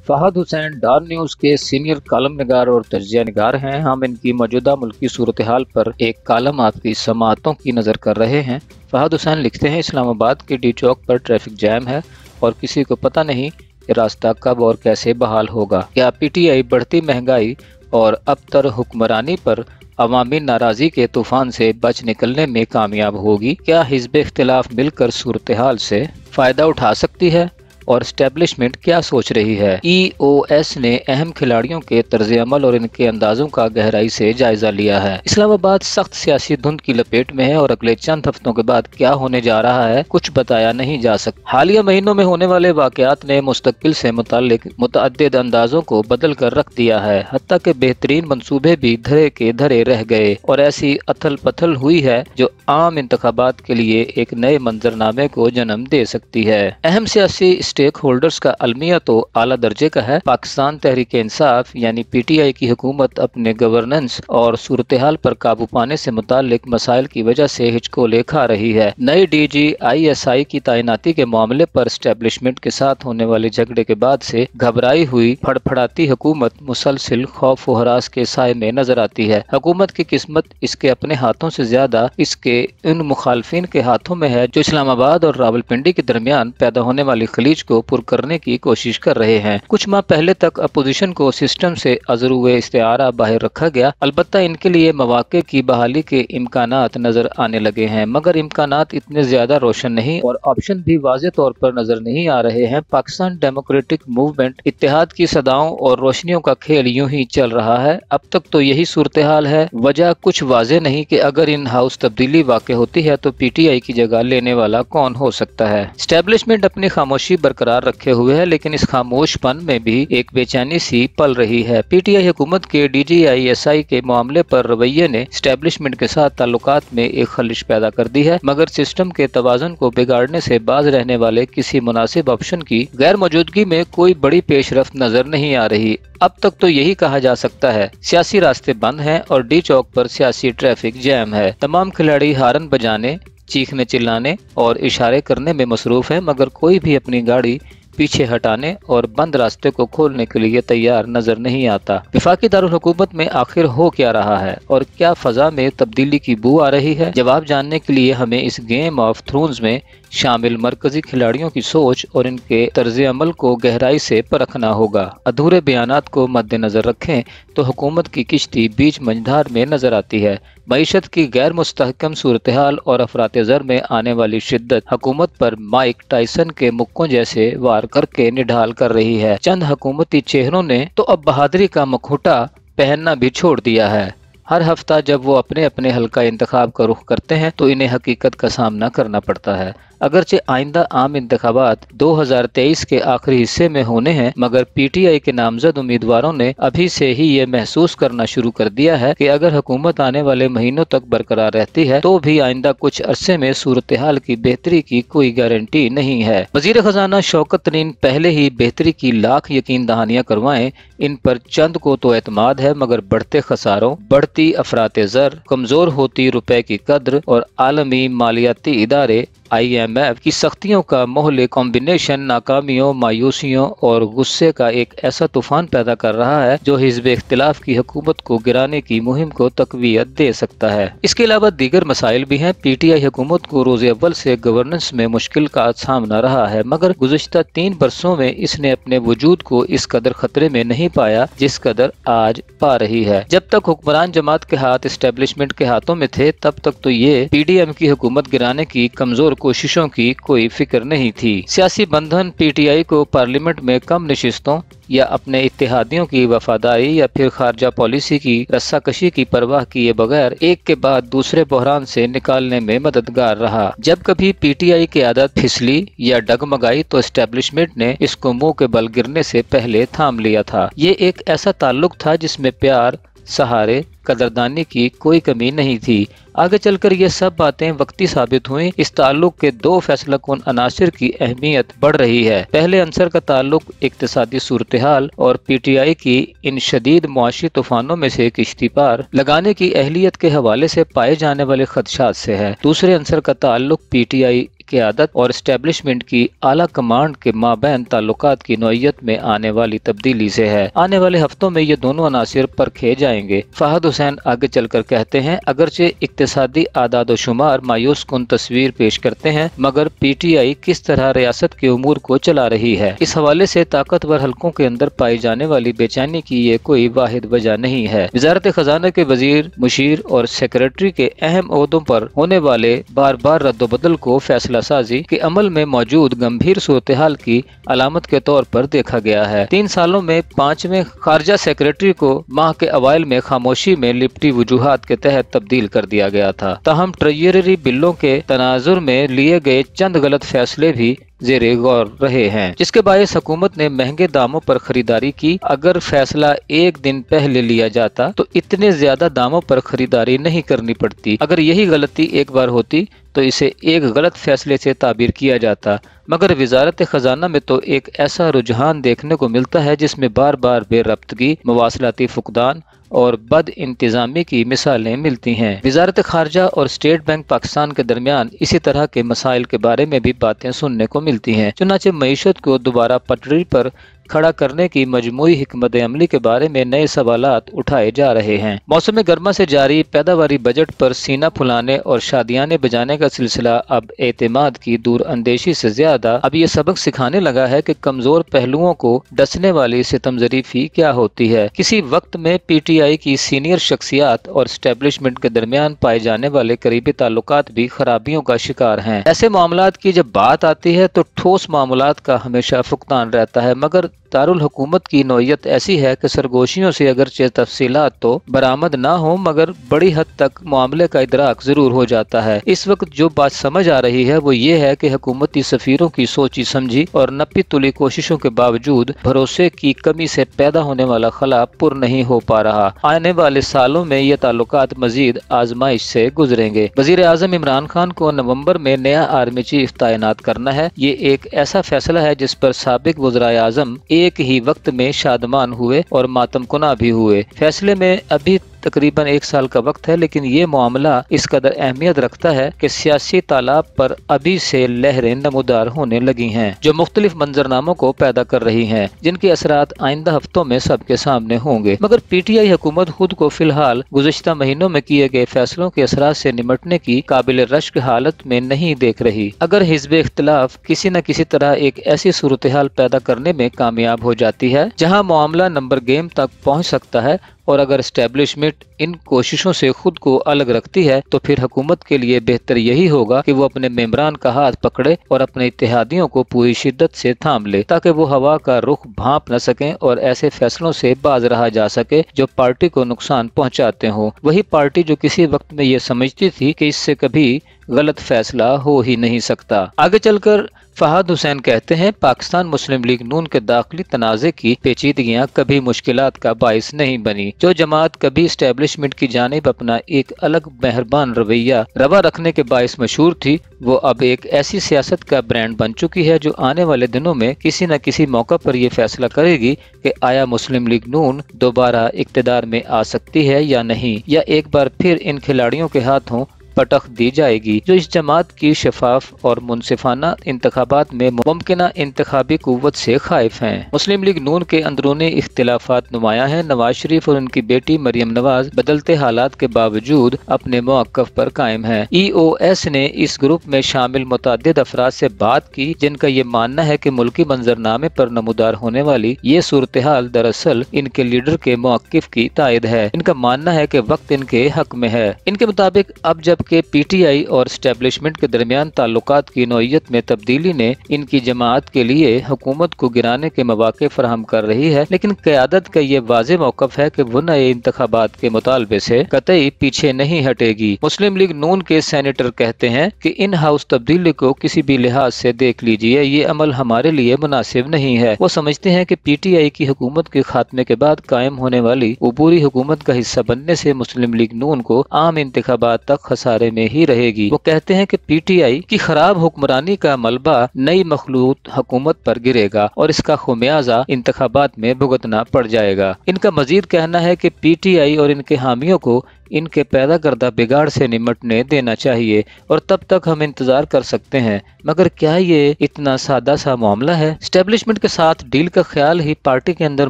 فہد حسین Dawn news کے senior column نگار اور تجزیہ نگار ہیں۔ ہم ان کی موجودہ ملکی صورتحال پر ایک کالم آپ کی سماعتوں کی نظر کر رہے ہیں۔ فہد حسین لکھتے ہیں، اسلام آباد کے ڈی چوک پر ٹریفک جام ہے اور کسی کو پتہ نہیں کہ راستہ کب اور کیسے بحال ہوگا۔ کیا پی ٹی آئی بڑھتی مہنگائی اور ابتر حکمرانی پر عوامی ناراضی کے طوفان سے بچ نکلنے میں کامیاب ہوگی؟ کیا حزب اختلاف مل کر صورتحال سے فائدہ اٹھا سکتی ہے اور اسٹیبلشمنٹ کیا سوچ رہی ہے؟ ای او ایس نے اہم کھلاڑیوں کے طرز عمل اور ان کے اندازوں کا گہرائی سے جائزہ لیا ہے۔ اسلام آباد سخت سیاسی دھند کی لپیٹ میں ہے اور اگلے چند ہفتوں کے بعد کیا ہونے جا رہا ہے کچھ بتایا نہیں جا سکتا۔ حالیہ مہینوں میں ہونے والے واقعات نے مستقبل سے متعلق متعدد اندازوں کو بدل کر رکھ دیا ہے، حتیٰ کہ بہترین منصوبے بھی دھرے کے دھرے رہ گئے اور ایسی اتھل پتھل ہوئی ہے جو عام انتخابات کے لیے ایک نئے منظرنامے کو جنم دے سکتی ہے۔ اہم سیاسی اسٹیک ہولڈرز کا المیہ تو اعلیٰ درجے کا ہے۔ پاکستان تحریک انصاف یعنی پی ٹی آئی کی حکومت اپنے گورننس اور صورتحال پر قابو پانے سے متعلق مسائل کی وجہ سے ہچکولے کھا رہی ہے۔ نئی D G I S I کی تعیناتی کے معاملے پر اسٹیبلشمنٹ کے ساتھ ہونے والے جھگڑے کے بعد سے گھبرائی ہوئی پھڑپھڑاتی حکومت مسلسل خوف و ہراس کے سائے میں نظر آتی ہے۔ حکومت کی قسمت اس کے اپنے ہاتھوں سے زیادہ اس کے ان مخالفین کے ہاتھوں میں ہے جو اسلام آباد اور راولپنڈی کے درمیان پیدا ہونے والی خلیج کو پر کرنے کی کوشش کر رہے ہیں۔ کچھ ماہ پہلے تک اپوزیشن کو سسٹم سے عذرو استعارہ باہر رکھا گیا، البتہ ان کے لیے مواقع کی بحالی کے امکانات نظر آنے لگے ہیں، مگر امکانات اتنے زیادہ روشن نہیں اور آپشن بھی واضح طور پر نظر نہیں آ رہے ہیں۔ پاکستان ڈیموکریٹک موومنٹ اتحاد کی صداؤں اور روشنیوں کا کھیل یوں ہی چل رہا ہے۔ اب تک تو یہی صورتحال ہے، وجہ کچھ واضح نہیں کہ اگر ان ہاؤس تبدیلی واقع ہوتی ہے تو پی ٹی آئی کی جگہ لینے والا کون ہو سکتا ہے۔ اسٹیبلشمنٹ اپنی خاموشی برقرار رکھے ہوئے ہے، لیکن اس خاموش پن میں بھی ایک بے چینی سی پل رہی ہے۔ پی ٹی آئی حکومت کے D G I S I کے معاملے پر رویے نے اسٹیبلشمنٹ کے ساتھ تعلقات میں ایک خلش پیدا کر دی ہے، مگر سسٹم کے توازن کو بگاڑنے سے باز رہنے والے کسی مناسب آپشن کی غیر موجودگی میں کوئی بڑی پیش رفت نظر نہیں آ رہی۔ اب تک تو یہی کہا جا سکتا ہے، سیاسی راستے بند ہیں اور ڈی چوک پر سیاسی ٹریفک جام ہے۔ تمام کھلاڑی ہارن بجانے، چیخنے چلانے اور اشارے کرنے میں مصروف ہیں، مگر کوئی بھی اپنی گاڑی پیچھے ہٹانے اور بند راستے کو کھولنے کے لیے تیار نظر نہیں آتا۔ وفاقی دارالحکومت میں آخر ہو کیا رہا ہے اور کیا فضا میں تبدیلی کی بو آ رہی ہے؟ جواب جاننے کے لیے ہمیں اس گیم آف تھرونز میں شامل مرکزی کھلاڑیوں کی سوچ اور ان کے طرز عمل کو گہرائی سے پرکھنا ہوگا۔ ادھورے بیانات کو مد نظر رکھیں تو حکومت کی کشتی بیچ منجھار میں نظر آتی ہے۔ معیشت کی غیر مستحکم صورتحال اور افراط زر میں آنے والی شدت حکومت پر مائک ٹائسن کے مکوں جیسے وار کر کے نڈھال کر رہی ہے۔ چند حکومتی چہروں نے تو اب بہادری کا مکھوٹا پہننا بھی چھوڑ دیا ہے۔ ہر ہفتہ جب وہ اپنے اپنے حلقہ انتخاب کا رخ کرتے ہیں تو انہیں حقیقت کا سامنا کرنا پڑتا ہے۔ اگرچہ آئندہ عام انتخابات 2023 کے آخری حصے میں ہونے ہیں، مگر پی ٹی آئی کے نامزد امیدواروں نے ابھی سے ہی یہ محسوس کرنا شروع کر دیا ہے کہ اگر حکومت آنے والے مہینوں تک برقرار رہتی ہے تو بھی آئندہ کچھ عرصے میں صورتحال کی بہتری کی کوئی گارنٹی نہیں ہے۔ وزیر خزانہ شوکت ترین پہلے ہی بہتری کی لاکھ یقین دہانیاں کروائیں، ان پر چند کو تو اعتماد ہے، مگر بڑھتے خساروں، بڑھتی افراط زر، کمزور ہوتی روپے کی قدر اور عالمی مالیاتی ادارے آئی ایم ایف کی سختیوں کا مہلک کمبینیشن ناکامیوں، مایوسیوں اور غصے کا ایک ایسا طوفان پیدا کر رہا ہے جو حزب اختلاف کی حکومت کو گرانے کی مہم کو تقویت دے سکتا ہے۔ اس کے علاوہ دیگر مسائل بھی ہیں۔ پی ٹی آئی حکومت کو روز اول سے گورننس میں مشکل کا سامنا رہا ہے، مگر گزشتہ 3 برسوں میں اس نے اپنے وجود کو اس قدر خطرے میں نہیں پایا جس قدر آج پا رہی ہے۔ جب تک حکمران جماعت کے ہاتھ اسٹیبلشمنٹ کے ہاتھوں میں تھے تب تک تو یہ پی ڈی ایم کی حکومت گرانے کی کمزور کوششوں کی کوئی فکر نہیں تھی۔ سیاسی بندھن پی ٹی آئی کو پارلیمنٹ میں کم نشستوں یا اپنے اتحادیوں کی وفاداری یا پھر خارجہ پالیسی کی رسا کشی کی پرواہ کیے بغیر ایک کے بعد دوسرے بحران سے نکالنے میں مددگار رہا۔ جب کبھی پی ٹی آئی کی عادت پھسلی یا ڈگمگائی تو اسٹیبلشمنٹ نے اس کو منہ کے بل گرنے سے پہلے تھام لیا تھا۔ یہ ایک ایسا تعلق تھا جس میں پیار، سہارے، قدردانی کی کوئی کمی نہیں تھی۔ آگے چل کر یہ سب باتیں وقتی ثابت ہوئیں۔ اس تعلق کے 2 فیصلہ کن عناصر کی اہمیت بڑھ رہی ہے۔ پہلے عنصر کا تعلق اقتصادی صورتحال اور پی ٹی آئی کی ان شدید معاشی طوفانوں میں سے کشتی پار لگانے کی اہلیت کے حوالے سے پائے جانے والے خدشات سے ہے۔ دوسرے عنصر کا تعلق پی ٹی آئی क़यादत और एस्टेब्लिशमेंट की आला कमांड के माबैन ताल्लुकात की नौइयत में आने वाली तब्दीली से है। आने वाले हफ्तों में ये दोनों अनासिर परखे जाएंगे। फहद हुसैन आगे चलकर कहते हैं, अगरचे इक्तिसादी आदाद शुमार मायूस कुन तस्वीर पेश करते हैं, मगर PTI किस तरह रियासत के उमूर को चला रही है, इस हवाले से ताकतवर हलकों के अंदर पाई जाने वाली बेचैनी की ये कोई वाहिद वजह नहीं है। वजारत खजाना के वजीर, मुशीर और सेक्रेटरी के अहम ओहदों पर होने वाले बार बार रद्दोबदल को फैसला साजी के अमल में मौजूद गंभीर सूरत हाल की अलामत के तौर पर देखा गया है। 3 सालों में 5वें खारजा सेक्रेटरी को माह के अवाइल में खामोशी में लिपटी वजूहात के तहत तब्दील कर दिया गया था। ताहम ट्रेजरी बिलों के तनाजुर में लिए गए चंद गलत फैसले भी ज़ेरे गौर रहे हैं, जिसके बायस हुकूमत ने महंगे दामों पर खरीदारी की। अगर फैसला एक दिन पहले लिया जाता तो इतने ज्यादा दामों पर खरीदारी नहीं करनी पड़ती। अगर यही गलती एक बार होती तो इसे एक गलत फैसले से ताबीर किया जाता, मगर वजारत खजाना में तो एक ऐसा रुझान देखने को मिलता है जिसमें बार बार बेरब्तगी, मवासलाती फुकदान और बद इंतजामी की मिसालें मिलती हैं। वजारत खारजा और स्टेट बैंक पाकिस्तान के दरमियान इसी तरह के मसाइल के बारे में भी बातें सुनने को मिलती हैं। चुनांचे मईशत को दोबारा पटरी पर खड़ा करने की मजमूई हिकमत अमली के बारे में नए सवालात उठाए जा रहे हैं। मौसम गर्मा से जारी पैदावारी बजट पर सीना फुलाने और शादियाने बजाने का सिलसिला अब एतमाद की दूर अंदेशी से ज्यादा अब ये सबक सिखाने लगा है कि कमजोर पहलुओं को डसने वाली सितम ज़रीफी क्या होती है। किसी वक्त में PTI की सीनियर शख्सियात और एस्टेब्लिशमेंट के दरमियान पाए जाने वाले करीबी ताल्लुकात भी खराबियों का शिकार हैं। ऐसे मामलात की जब बात आती है तो ठोस मामलात का हमेशा फुकदान रहता है, मगर दारुल हुकूमत की नौयत ऐसी है कि सरगोशियों से अगरचे तफसीलात तो बरामद ना हो, मगर बड़ी हद तक मामले का इदराक जरूर हो जाता है। इस वक्त जो बात समझ आ रही है वो ये है कि हुकूमती सफीरों की सोची समझी और नपी तुली कोशिशों के बावजूद भरोसे की कमी से पैदा होने वाला खला पुर नहीं हो पा रहा। आने वाले सालों में ये ताल्लुकात मजीद आजमाइश से गुजरेंगे। वजीर आजम इमरान खान को नवंबर में नया आर्मी चीफ तैनात करना है। ये एक ऐसा फैसला है जिस पर साबिक वज़राए आज़म एक ही वक्त में शादमान हुए और मातमकुना भी हुए। फैसले में अभी तकरीबन 1 साल का वक्त है, लेकिन ये मामला इस कदर अहमियत रखता है कि सियासी तालाब पर अभी से लहरें नमूदार होने लगी हैं, जो मुख्तलिफ मंजरनामों को पैदा कर रही हैं, जिनके असरात आइंदा हफ्तों में सबके सामने होंगे। मगर PTI हुकूमत खुद को फिलहाल गुज़श्ता महीनों में किए गए फैसलों के असरात से निमटने की काबिल रश्क हालत में नहीं देख रही। अगर हिज़्ब इख्तिलाफ किसी न किसी तरह एक ऐसी सूरत हाल पैदा करने में कामयाब हो जाती है जहाँ मामला नंबर गेम तक पहुँच सकता है, और अगर एस्टेब्लिशमेंट इन कोशिशों से खुद को अलग रखती है तो फिर हुकूमत के लिए बेहतर यही होगा कि वो अपने मेंबरान का हाथ पकड़े और अपने इत्तेहादियों को पूरी शिद्दत से थाम ले, ताकि वो हवा का रुख भांप न सकें और ऐसे फैसलों से बाज रहा जा सके जो पार्टी को नुकसान पहुंचाते हों। वही पार्टी जो किसी वक्त में ये समझती थी कि इससे कभी गलत फैसला हो ही नहीं सकता। आगे चलकर फहद हुसैन कहते हैं, पाकिस्तान मुस्लिम लीग नून के दाखिली तनाज़े की पेचीदगियां कभी मुश्किलात का बाइस नहीं बनी। जो जमात कभी एस्टेब्लिशमेंट की जानिब अपना एक अलग मेहरबान रवैया रवा रखने के बाइस मशहूर थी, वो अब एक ऐसी सियासत का ब्रांड बन चुकी है जो आने वाले दिनों में किसी न किसी मौका पर यह फैसला करेगी कि आया मुस्लिम लीग नून दोबारा इक्तदार में आ सकती है या नहीं, या एक बार फिर इन खिलाड़ियों के हाथों पटख दी जाएगी जो इस जमात की शफाफ और मुनसिफाना इंतखाबात में मुमकिना इंतखाबी कुव्वत से खाइफ हैं। मुस्लिम लीग नून के अंदरूनी इख्तिलाफात नुमाया हैं। नवाज शरीफ और उनकी बेटी मरियम नवाज बदलते हालात के बावजूद अपने मौक़िफ़ पर कायम हैं। EOS ने इस ग्रुप में शामिल मुतअद्दिद अफराद से बात की जिनका ये मानना है कि मुल्की मंजरनामे पर नमूदार होने वाली ये सूरत हाल दरअसल इनके लीडर के मौक़िफ़ की तायद है। इनका मानना है कि वक्त इनके हक में है। इनके मुताबिक अब जब कि PTI और एस्टेब्लिशमेंट के दरमियान ताल्लुकात की नौइयत में तब्दीली ने इनकी जमात के लिए हुकूमत को गिराने के मौके फराहम कर रही है, लेकिन क़यादत का ये वाज़े मौक़िफ़ है कि वो नए इंतखाबात के मुतालबे से कतई पीछे नहीं हटेगी। मुस्लिम लीग नून के सेनेटर कहते हैं कि इन हाउस तब्दीली को किसी भी लिहाज से देख लीजिए, ये अमल हमारे लिए मुनासिब नहीं है। वो समझते हैं कि PTI की हुकूमत के खात्मे के बाद कायम होने वाली उबूरी हुकूमत का हिस्सा बनने से मुस्लिम लीग नून को आम इंतखाबात तक खसारे में ही रहेगी। वो कहते हैं कि PTI की खराब हुक्मरानी का मलबा नई मखलूत हुकूमत पर गिरेगा और इसका खुमियाजा इंतखाबात में भुगतना पड़ जाएगा। इनका मजीद कहना है कि PTI और इनके हामियों को इनके पैदा करदा बिगाड़ से निमटने देना चाहिए और तब तक हम इंतजार कर सकते हैं। मगर क्या ये इतना सादा सा मामला है? एस्टेब्लिशमेंट के साथ डील का ख्याल ही पार्टी के अंदर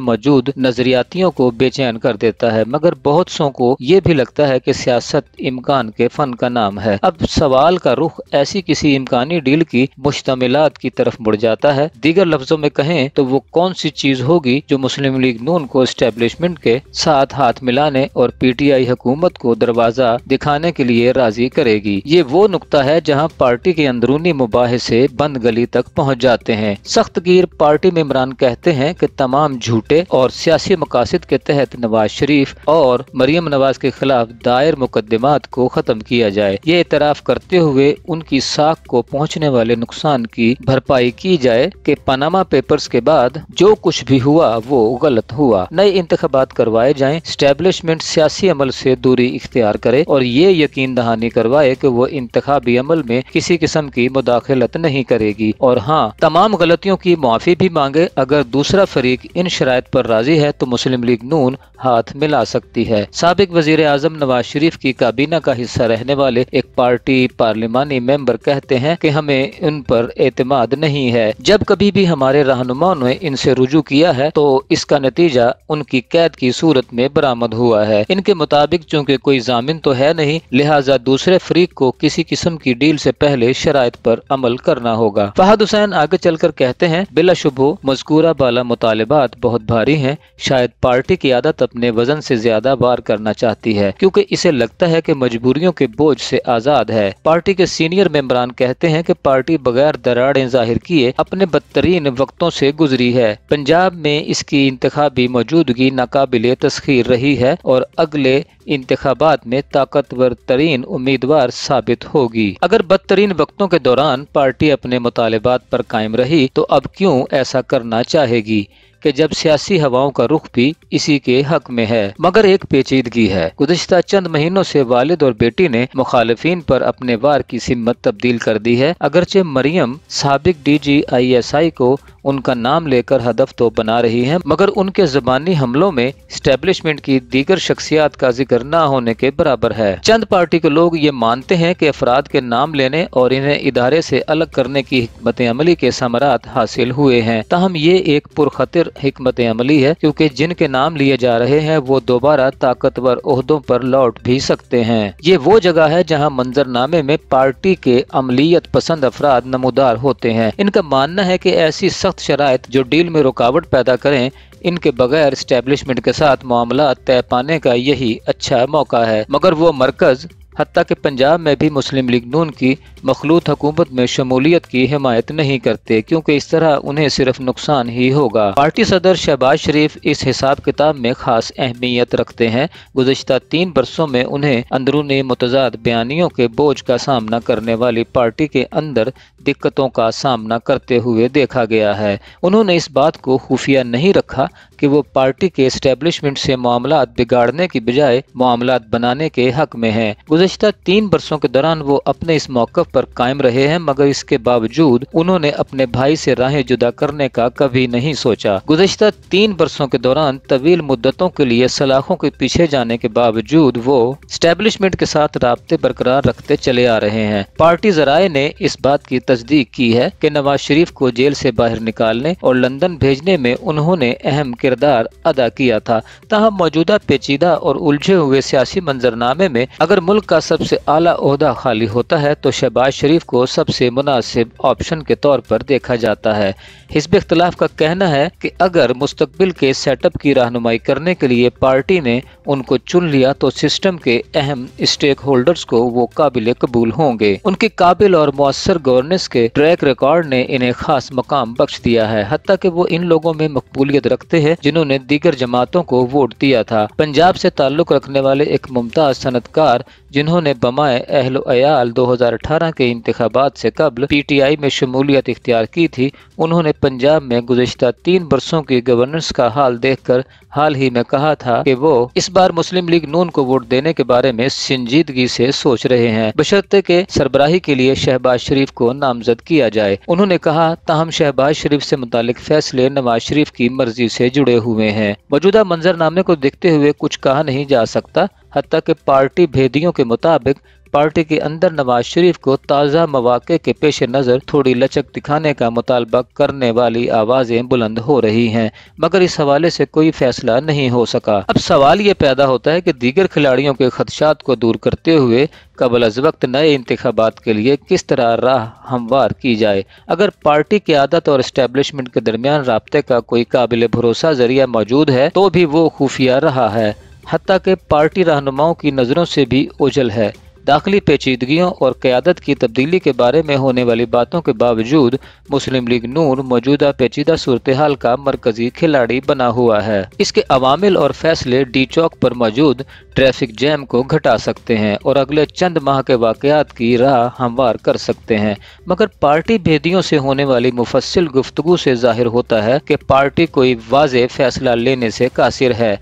मौजूद नजरियातियों को बेचैन कर देता है, मगर बहुत सौ को ये भी लगता है कि सियासत इम्कान के फन का नाम है। अब सवाल का रुख ऐसी किसी इम्कानी डील की मुश्तमिलात की तरफ मुड़ जाता है। दीगर लफ्जों में कहें तो वो कौन सी चीज होगी जो मुस्लिम लीग नून को एस्टेब्लिशमेंट के साथ हाथ मिलाने और PTI हुकूमत को दरवाजा दिखाने के लिए राजी करेगी। ये वो नुक्ता है जहाँ पार्टी के अंदरूनी मुबाहिसे बंद गली तक पहुँच जाते हैं। सख्तगीर पार्टी में इमरान कहते हैं कि तमाम झूठे और सियासी मकासद के तहत नवाज शरीफ और मरियम नवाज के खिलाफ दायर मुकदमात को खत्म किया जाए। ये एतराफ करते हुए उनकी साख को पहुँचने वाले नुकसान की भरपाई की जाए कि पनामा पेपर्स के बाद जो कुछ भी हुआ वो गलत हुआ। नए इंतखाबात करवाए जाएं, एस्टेब्लिशमेंट सियासी अमल से दूरी इख्तियार करे और ये यकीन दहानी करवाए कि वो इंतखाबी अमल में किसी किस्म की मुदाखलत नहीं करेगी और हाँ, तमाम गलतियों की मुआफी भी मांगे। अगर दूसरा फरीक इन शराइत पर राजी है तो मुस्लिम लीग नून हाथ मिला सकती है। साबिक वजीर आजम नवाज शरीफ की काबीना का हिस्सा रहने वाले एक पार्टी पार्लिमानी मेंबर कहते हैं कि हमें उन पर एतमाद नहीं है। जब कभी भी हमारे रहनुमाओं ने इनसे रुजू किया है तो इसका नतीजा उनकी कैद की सूरत में बरामद हुआ है। इनके मुताबिक चूँकि कोई जामिन तो है नहीं, लिहाजा दूसरे फरीक को किसी किस्म की डील से पहले शराइत पर अमल करना होगा। फहद हुसैन आगे चलकर कहते हैं, बिलाशुबह मज़कूरा बाला मुतालिबात बहुत भारी हैं। शायद पार्टी की आदत अपने वजन से ज्यादा वार करना चाहती है क्योंकि इसे लगता है कि मजबूरियों के बोझ से आजाद है। पार्टी के सीनियर मेंबरान कहते हैं कि पार्टी बगैर दरारें जाहिर किए अपने बदतरीन वक्तों से गुजरी है। पंजाब में इसकी इंतखाबी मौजूदगी नाकाबिले तस्खीर रही है और अगले इंतखाबात में ताकतवर तरीन उम्मीदवार साबित होगी। अगर बदतरीन वक्तों के दौरान पार्टी अपने मुतालिबात पर कायम रही तो अब क्यों ऐसा करना चाहेगी कि जब सियासी हवाओं का रुख भी इसी के हक में है। मगर एक पेचीदगी है। गुज़िश्ता चंद महीनों से वालिद और बेटी ने मुखालिफिन पर अपने वार की सिमत तब्दील कर दी है। अगरचे मरियम साबिक DG ISI को उनका नाम लेकर हदफ तो बना रही हैं, मगर उनके ज़बानी हमलों में एस्टेब्लिशमेंट की दीगर शख्सियात का जिक्र न होने के बराबर है। चंद पार्टी के लोग ये मानते हैं कि अफराद के नाम लेने और इन्हें इदारे से अलग करने की हिकमत अमली के समरात हासिल हुए हैं। ताहम ये एक पुरखतिर हिकमत अमली है क्योंकि जिनके नाम लिए जा रहे हैं वो दोबारा ताकतवर ओहदों पर लौट भी सकते हैं। ये वो जगह है जहाँ मंजरनामे में पार्टी के अमलियत पसंद अफराद नमूदार होते हैं। इनका मानना है कि ऐसी सख्त शराइत जो डील में रुकावट पैदा करें, इनके बगैर एस्टेब्लिशमेंट के साथ मामला तय पाने का यही अच्छा मौका है। मगर वो मरकज हत्ता कि पंजाब में भी मुस्लिम लीग नून की मखलूत हुकूमत में शमूलियत की हिमायत नहीं करते क्योंकि इस तरह उन्हें सिर्फ नुकसान ही होगा। पार्टी सदर शहबाज शरीफ इस हिसाब किताब में खास अहमियत रखते हैं। गुज़िश्ता 3 बरसों में उन्हें अंदरूनी मुतजाद बयानियों के बोझ का सामना करने वाली पार्टी के अंदर दिक्कतों का सामना करते हुए देखा गया है। उन्होंने इस बात को खुफिया नहीं रखा कि वो पार्टी के एस्टेब्लिशमेंट से मामलात बिगाड़ने की बजाय मामलात बनाने के हक में हैं। गुज़िश्ता 3 बरसों के दौरान वो अपने इस मौक़िफ़ पर कायम रहे हैं, मगर इसके बावजूद उन्होंने अपने भाई से राहें जुदा करने का कभी नहीं सोचा। गुज़िश्ता 3 बरसों के दौरान तवील मुद्दतों के लिए सलाखों के पीछे जाने के बावजूद वो एस्टेब्लिशमेंट के साथ राब्ते बरकरार रखते चले आ रहे हैं। पार्टी ज़राए ने इस बात की तस्दीक की है कि नवाज शरीफ को जेल से बाहर निकालने और लंदन भेजने में उन्होंने अहम किरदार अदा किया था। ताहम मौजूदा पेचीदा और उलझे हुए सियासी मंजरनामे में अगर मुल्क का सबसे आला ओहदा खाली होता है तो शहबाज शरीफ को सबसे मुनासिब ऑप्शन के तौर पर देखा जाता है। हिज़्ब इख्तिलाफ का कहना है कि अगर मुस्तकबिल के सेटअप की रहनुमाई करने के लिए पार्टी ने उनको चुन लिया तो सिस्टम के अहम स्टेक होल्डर्स को वो काबिल कबूल होंगे। उनके काबिल और मुअस्सर गवर्नेंस के ट्रैक रिकॉर्ड ने इन्हें खास मकाम बख्श दिया है, हत्ता कि वो इन लोगों में मकबूलियत रखते हैं जिन्होंने दीगर जमातों को वोट दिया था। पंजाब से ताल्लुक रखने वाले एक मुमताज सनतकार जिन्होंने बमाए अहल अयाल 2018 के इंतखाबात से कबल PTI में शमूलियत इख्तियार की थी, उन्होंने पंजाब में गुज़िश्ता 3 बरसों की गवर्नेंस का हाल देखकर हाल ही में कहा था कि वो इस बार मुस्लिम लीग नून को वोट देने के बारे में संजीदगी से सोच रहे हैं, बशर्ते के सरबराही के लिए शहबाज शरीफ को नामजद किया जाए। उन्होंने कहा, ताहम शहबाज शरीफ से मुतालिक फैसले नवाज शरीफ की मर्जी से जुड़े हुए हैं। मौजूदा मंजरनामे को देखते हुए कुछ कहा नहीं जा सकता, حتیٰ کہ پارٹی بھیدیوں کے مطابق پارٹی کے اندر نواز شریف کو تازہ مواقع کے پیش نظر تھوڑی لچک دکھانے کا مطالبہ کرنے والی آوازیں بلند ہو رہی ہیں، مگر اس حوالے سے کوئی فیصلہ نہیں ہو سکا۔ اب سوال یہ پیدا ہوتا ہے کہ دیگر کھلاڑیوں کے خدشات کو دور کرتے ہوئے قبل از وقت نئے انتخابات کے لیے کس طرح راہ ہموار کی جائے۔ اگر پارٹی قیادت اور اسٹیبلشمنٹ کے درمیان رابطے کا کوئی قابل بھروسہ ذریعہ موجود ہے تو بھی وہ خفیہ رہا ہے، حتیٰ کہ پارٹی رہنماؤں کی نظروں سے بھی اوجھل ہے۔ داخلی پیچیدگیوں اور قیادت کی تبدیلی کے بارے میں ہونے والی باتوں کے باوجود مسلم لیگ نون موجودہ پیچیدہ صورتحال کا مرکزی کھلاڑی بنا ہوا ہے۔ اس کے عوامل اور فیصلے ڈی چوک پر موجود ٹریفک جیم کو گھٹا سکتے ہیں اور اگلے چند ماہ کے واقعات کی راہ ہموار کر سکتے ہیں، مگر پارٹی بھیدیوں سے ہونے والی مفصل گفتگو سے ظاہر ہوتا ہے کہ پارٹی کوئی واضح فیصلہ لینے سے قاصر ہے۔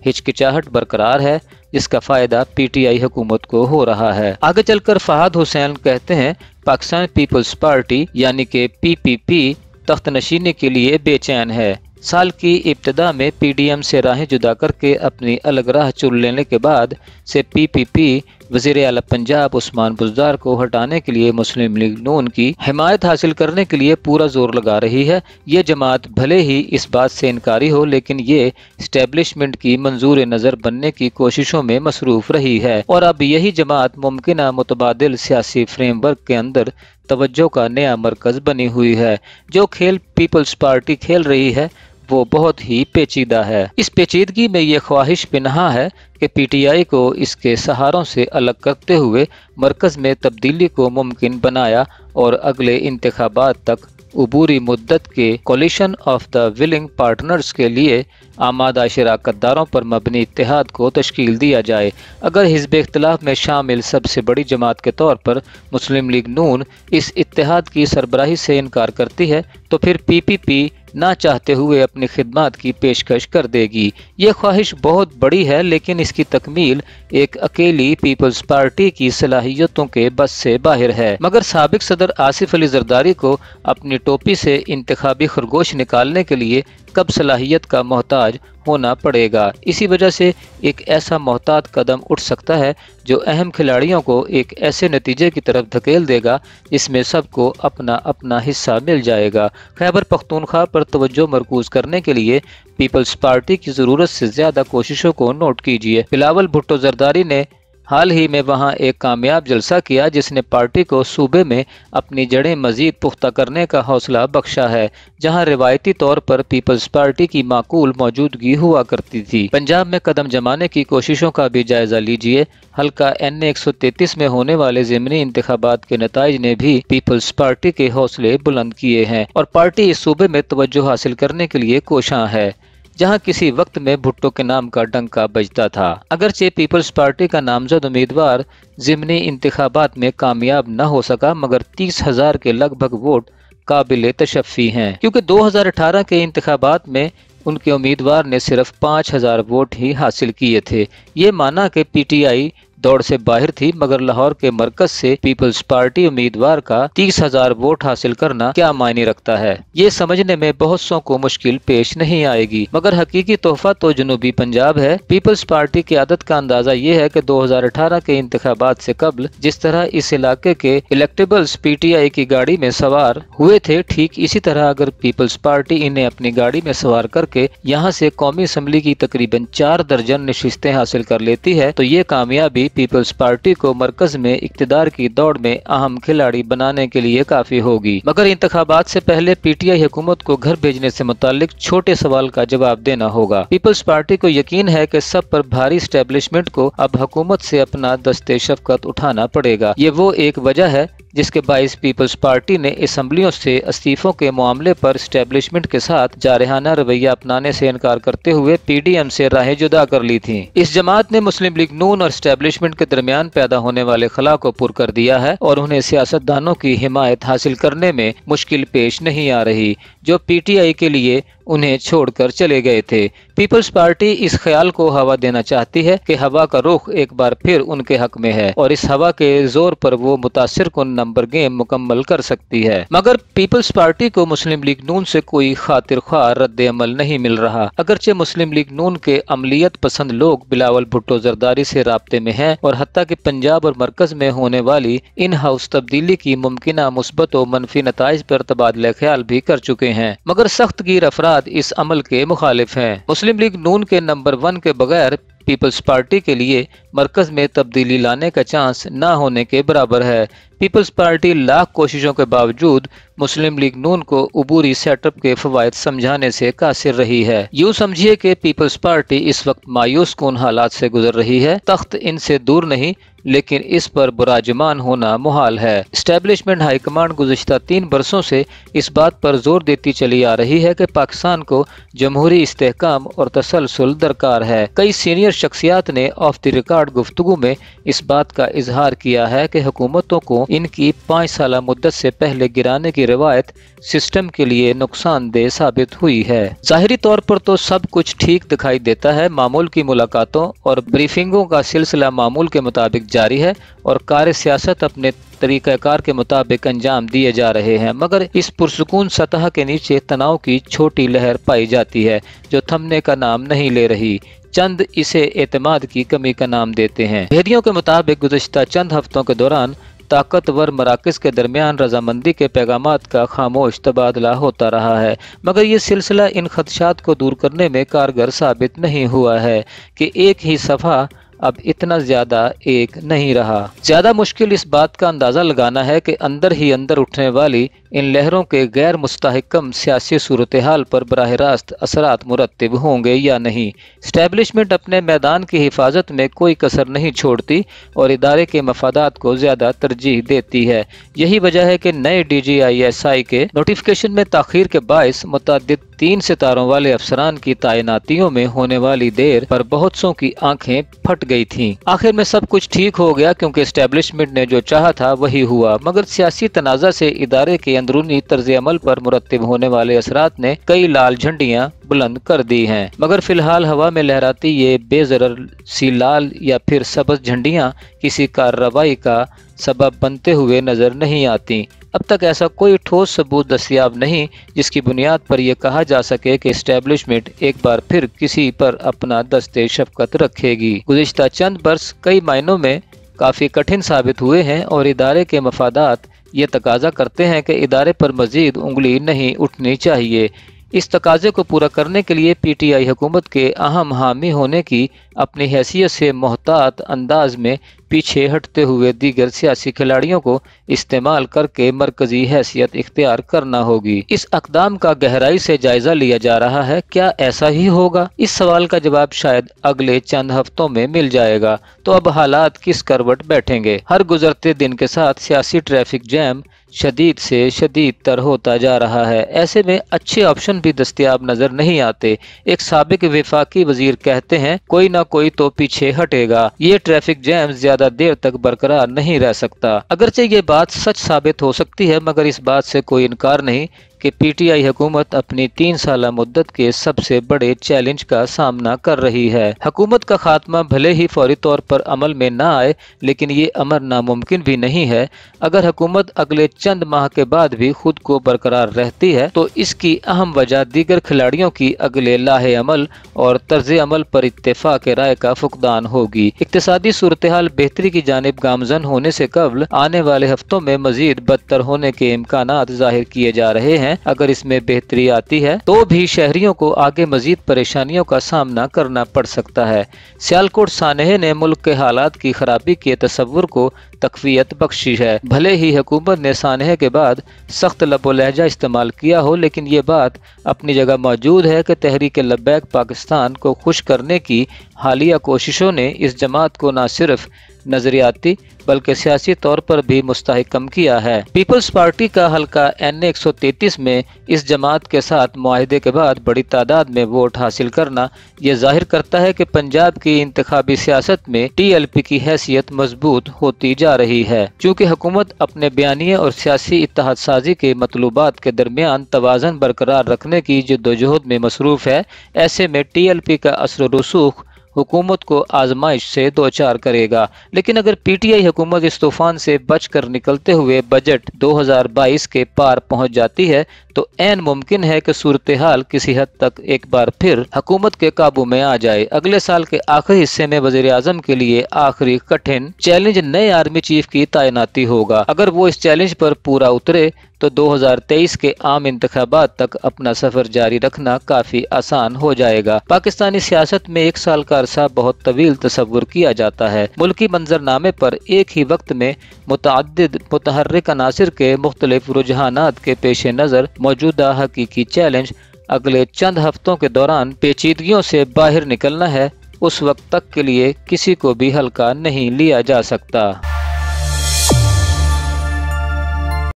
ہچکچاہٹ برقرار ہے، جس کا فائدہ پی ٹی آئی حکومت کو ہو رہا ہے۔ آگے چل کر فہد حسین کہتے ہیں، پاکستان پیپلز پارٹی یعنی کہ پی پی پی تخت نشینے کے لیے بے چین ہے۔ سال کی ابتدا میں پی ڈی ایم سے راہیں جدا کر کے اپنی الگ راہ چن لینے کے بعد سے پی پی پی وزیر اعلی پنجاب عثمان بزدار کو ہٹانے کے لیے مسلم لیگ نون کی حمایت حاصل کرنے کے لیے پورا زور لگا رہی ہے۔ یہ جماعت بھلے ہی اس بات سے انکاری ہو، لیکن یہ اسٹیبلشمنٹ کی منظور نظر بننے کی کوششوں میں مصروف رہی ہے، اور اب یہی جماعت ممکنہ متبادل سیاسی فریم ورک کے اندر توجہ کا نیا مرکز بنی ہوئی ہے۔ جو کھیل پیپلز پارٹی کھیل رہی ہے وہ بہت ہی پیچیدہ ہے۔ اس پیچیدگی میں یہ خواہش پنہاں ہے کہ پی ٹی آئی کو اس کے سہاروں سے الگ کرتے ہوئے مرکز میں تبدیلی کو ممکن بنایا اور اگلے انتخابات تک عبوری مدت کے کولیشن آف دا ولنگ پارٹنرز کے لیے آمادہ شراکت داروں پر مبنی اتحاد کو تشکیل دیا جائے۔ اگر حزب اختلاف میں شامل سب سے بڑی جماعت کے طور پر مسلم لیگ نون اس اتحاد کی سربراہی سے انکار کرتی ہے تو پھر پی پی پی نہ چاہتے ہوئے اپنی خدمات کی پیشکش کر دے گی۔ یہ خواہش بہت بڑی ہے، لیکن اس کی تکمیل ایک اکیلی پیپلز پارٹی کی صلاحیتوں کے بس سے باہر ہے۔ مگر سابق صدر آصف علی زرداری کو اپنی ٹوپی سے انتخابی خرگوش نکالنے کے لیے کب صلاحیت کا محتاج ہونا پڑے گا۔ اسی وجہ سے ایک ایسا محتاط قدم اٹھ سکتا ہے جو اہم کھلاڑیوں کو ایک ایسے نتیجے کی طرف دھکیل دے گا جس میں سب کو اپنا اپنا حصہ مل جائے گا۔ خیبر پختونخوا پر توجہ مرکوز کرنے کے لیے پیپلز پارٹی کی ضرورت سے زیادہ کوششوں کو نوٹ کیجیے۔ بلاول بھٹو زرداری نے حال ہی میں وہاں ایک کامیاب جلسہ کیا جس نے پارٹی کو صوبے میں اپنی جڑیں مزید پختہ کرنے کا حوصلہ بخشا ہے، جہاں روایتی طور پر پیپلز پارٹی کی معقول موجودگی ہوا کرتی تھی۔ پنجاب میں قدم جمانے کی کوششوں کا بھی جائزہ لیجیے۔ حلقہ این 133 میں ہونے والے ضمنی انتخابات کے نتائج نے بھی پیپلز پارٹی کے حوصلے بلند کیے ہیں اور پارٹی اس صوبے میں توجہ حاصل کرنے کے لیے کوشاں ہے جہاں کسی وقت میں بھٹو کے نام کا ڈنکا بجتا تھا۔ اگرچہ پیپلز پارٹی کا نامزد امیدوار ضمنی انتخابات میں کامیاب نہ ہو سکا، مگر 30,000 کے لگ بھگ ووٹ قابل تشفی ہیں، کیونکہ 2018 کے انتخابات میں ان کے امیدوار نے صرف 5,000 ووٹ ہی حاصل کیے تھے۔ یہ مانا کہ پی ٹی آئی دوڑ سے باہر تھی، مگر لاہور کے مرکز سے پیپلز پارٹی امیدوار کا 30,000 ووٹ حاصل کرنا کیا معنی رکھتا ہے، یہ سمجھنے میں بہت سو کو مشکل پیش نہیں آئے گی، مگر حقیقی تحفہ تو جنوبی پنجاب ہے۔ پیپلز پارٹی کی عادت کا اندازہ یہ ہے کہ 2018 کے انتخابات سے قبل جس طرح اس علاقے کے الیکٹیبلز پی ٹی آئی کی گاڑی میں سوار ہوئے تھے، ٹھیک اسی طرح اگر پیپلز پارٹی انہیں اپنی گاڑی میں سوار کر کے یہاں سے قومی اسمبلی کی تقریباً 4 درجن نشستیں حاصل کر لیتی ہے تو یہ کامیابی پیپلز پارٹی کو مرکز میں اقتدار کی دوڑ میں اہم کھلاڑی بنانے کے لیے کافی ہوگی۔ مگر انتخابات سے پہلے پی ٹی آئی حکومت کو گھر بھیجنے سے متعلق چھوٹے سوال کا جواب دینا ہوگا۔ پیپلز پارٹی کو یقین ہے کہ سب پر بھاری اسٹیبلشمنٹ کو اب حکومت سے اپنا دست شفقت اٹھانا پڑے گا۔ یہ وہ ایک وجہ ہے جس کے باعث پیپلز پارٹی نے اسمبلیوں سے استعفوں کے معاملے پر اسٹیبلشمنٹ کے ساتھ جارحانہ رویہ اپنانے سے انکار کرتے ہوئے پی ڈی ایم سے راہیں جدا کر لی تھیں۔ اس جماعت نے مسلم لیگ نون اور اسٹیبلشمنٹ کے درمیان پیدا ہونے والے خلا کو پر کر دیا ہے اور انہیں سیاستدانوں کی حمایت حاصل کرنے میں مشکل پیش نہیں آ رہی، جو پی ٹی آئی کے لیے उन्हें छोड़कर चले गए थे। पीपल्स पार्टी इस ख्याल को हवा देना चाहती है कि हवा का रुख एक बार फिर उनके हक में है और इस हवा के जोर पर वो मुतासिर कुन नंबर गेम मुकम्मल कर सकती है। मगर पीपल्स पार्टी को मुस्लिम लीग नून से कोई खातिर ख्वाह रद्द अमल नहीं मिल रहा। अगरचे मुस्लिम लीग नून के अमलियत पसंद लोग बिलावल भुट्टो जरदारी से राब्ते में हैं और हत्ता कि पंजाब और मरकज में होने वाली इन हाउस तब्दीली की मुमकिना मुस्बत और मनफी नताइज पर तबादला ख्याल भी कर चुके हैं, मगर सख्त गिर अफराद इस अमल के मुखालिफ हैं। मुस्लिम लीग नून के नंबर 1 के बगैर पीपल्स पार्टी के लिए मरकज में तब्दीली लाने का चांस न होने के बराबर है। पीपल्स पार्टी लाख कोशिशों के बावजूद मुस्लिम लीग नून को उबूरी सेटअप के फवायद समझाने से कासिर रही है। यूँ समझिए कि पीपल्स पार्टी इस वक्त मायूस कुन हालात से गुजर रही है। तख्त इनसे दूर नहीं, लेकिन इस पर बुराजमान होना मुहाल है। एस्टेब्लिशमेंट हाईकमांड गुज़िश्ता 3 बरसों से इस बात पर जोर देती चली आ रही है कि पाकिस्तान को जमहूरी इस्तेहकाम और तसलसल दरकार है। कई सीनियर शख्सियात ने ऑफ द रिकॉर्ड गुफ्तगू में इस बात का इजहार किया है कि हुकूमतों को इनकी 5 साल मुद्दत से पहले गिराने की रवायत सिस्टम के लिए नुकसानदेह साबित हुई है। ज़ाहिरी तौर पर तो सब कुछ ठीक दिखाई देता है। मामूल की मुलाकातों और ब्रीफिंगों का सिलसिला मामूल के मुताबिक जारी है और कार्य सियासत अपने तरीक़ाकार के मुताबिक अंजाम दिए जा रहे हैं, मगर इस पुरसुकून सतह के नीचे तनाव की छोटी लहर पाई जाती है जो थमने का नाम नहीं ले रही। चंद इसे एतमाद की कमी का नाम देते हैं। भेदियों के मुताबिक गुज़िश्ता चंद हफ्तों के दौरान ताकतवर मराकज़ के दरमियान रजामंदी के पैगामात का खामोश तबादला होता रहा है, मगर ये सिलसिला इन खदशात को दूर करने में कारगर साबित नहीं हुआ है कि एक ही सफ़ा अब इतना ज़्यादा एक नहीं रहा। ज़्यादा मुश्किल इस बात का अंदाज़ा लगाना है कि अंदर ही अंदर उठने वाली इन लहरों के गैर मुस्तहकम सियासी सूरत हाल पर बराह रास्त असरात मुरत्तिब होंगे या नहीं। इस्टेब्लिशमेंट अपने मैदान की हिफाजत में कोई कसर नहीं छोड़ती और इदारे के मफादात को ज़्यादा तरजीह देती है। यही वजह है कि नए DGISI के नोटिफिकेशन में ताख़ीर के बायस मुतअद्दिद 3 सितारों वाले अफसरान की तैनातियों में होने वाली देर पर बहुत सौ की आंखें फट गई थीं। आखिर में सब कुछ ठीक हो गया क्योंकि एस्टेब्लिशमेंट ने जो चाहा था वही हुआ, मगर सियासी तनाज़ा से इदारे के अंदरूनी तर्ज अमल पर मुरत्तिब होने वाले असरात ने कई लाल झंडियां बुलंद कर दी हैं। मगर फिलहाल हवा में लहराती ये बेज़रर सी लाल या फिर सबज झंडियां किसी कार्रवाई का सबब बनते हुए नजर नहीं आती। अब तक ऐसा कोई ठोस सबूत दस्तयाब नहीं जिसकी बुनियाद पर यह कहा जा सके कि एस्टेब्लिशमेंट एक बार फिर किसी पर अपना दस्ते शफकत रखेगी। गुज़िश्ता चंद बरस कई मायनों में काफ़ी कठिन साबित हुए हैं और इदारे के मफादात ये तकाजा करते हैं कि इदारे पर मजीद उंगली नहीं उठनी चाहिए। इस तकाजे को पूरा करने के लिए PTI हुकूमत के अहम हामी होने की अपनी हैसियत से मोहतात अंदाज में पीछे हटते हुए दीगर सियासी खिलाड़ियों को इस्तेमाल करके मरकजी हैसियत इख्तियार करना होगी। इस अक़दाम का गहराई से जायजा लिया जा रहा है। क्या ऐसा ही होगा? इस सवाल का जवाब शायद अगले चंद हफ्तों में मिल जाएगा। तो अब हालात किस करवट बैठेंगे? हर गुजरते दिन के साथ सियासी ट्रैफिक जैम शदीद से शदीद तर होता जा रहा है। ऐसे में अच्छे ऑप्शन भी दस्तयाब नजर नहीं आते। एक साबिक वफाकी वजीर कहते हैं कोई ना कोई तो पीछे हटेगा। ये ट्रैफिक जैम ज्यादा देर तक बरकरार नहीं रह सकता। अगरचे ये बात सच साबित हो सकती है, मगर इस बात से कोई इनकार नहीं कि PTI हुकूमत अपनी 3 साल मुद्दत के सबसे बड़े चैलेंज का सामना कर रही है। हुकूमत का खात्मा भले ही फौरी तौर पर अमल में ना आए, लेकिन ये अमर नामुमकिन भी नहीं है। अगर हुकूमत अगले चंद माह के बाद भी खुद को बरकरार रहती है तो इसकी अहम वजह दीगर खिलाड़ियों की अगले लाहे अमल और तर्ज अमल पर इत्तेफाक राय का फुकदान होगी। इक्तिसादी सूरत हाल बेहतरी की जानिब गामजन होने से कबल आने वाले हफ्तों में मजीद बदतर होने के इम्कानात जाहिर किए जा रहे हैं। अगर इसमें बेहतरी आती है तो भी शहरियों को आगे मजीद परेशानियों का सामना करना पड़ सकता है। सियालकोट सानहे ने मुल्क के हालात की खराबी के तस्वुर को तकवीयत बख्शी है। भले ही हुकूमत ने सानहे के बाद सख्त लबो लहजा इस्तेमाल किया हो, लेकिन ये बात अपनी जगह मौजूद है कि तहरीक लब्बैक पाकिस्तान को खुश करने की हालिया कोशिशों ने इस जमात को न सिर्फ नजरियाती बल्कि सियासी तौर पर भी मुस्तहकम किया है। पीपल्स पार्टी का हल्का NA 133 में इस जमात के साथ मुआहदे के बाद बड़ी तादाद में वोट हासिल करना ये जाहिर करता है कि पंजाब की इंतखाबी सियासत में TLP की हैसियत मजबूत होती जा रही है। चूँकि हुकूमत अपने बयानिए और सियासी इत्तेहाद साजी के मतलूबात के दरमियान तवाज़न बरकरार रखने की जद्दोजहद में मसरूफ़ है, ऐसे में TLP का असर रसूख हुकूमत को आजमाइश से दो चार करेगा। लेकिन अगर PTI हुकूमत इस तूफान से बचकर निकलते हुए बजट 2022 के पार पहुंच जाती है तो ऐन मुमकिन है कि सूरत हाल किसी हद तक एक बार फिर हुकूमत के काबू में आ जाए। अगले साल के आखिरी हिस्से में वज़ीर आज़म के लिए आखिरी कठिन चैलेंज नए आर्मी चीफ की तैनाती होगा। अगर वो इस चैलेंज पर पूरा उतरे तो 2023 के आम इंतखाबात तक अपना सफर जारी रखना काफी आसान हो जाएगा। पाकिस्तानी सियासत में एक साल का अरसा बहुत तवील तस्वुर किया जाता है। मुल्की मंजरनामे पर एक ही वक्त में मुतअद्दिद मुतहर्रिक अनासिर के मुख्तलिफ रुझानात के पेश नज़र मौजूदा हकीकी चैलेंज अगले चंद हफ्तों के दौरान पेचीदगियों से बाहर निकलना है। उस वक्त तक के लिए किसी को भी हल्का नहीं लिया जा सकता।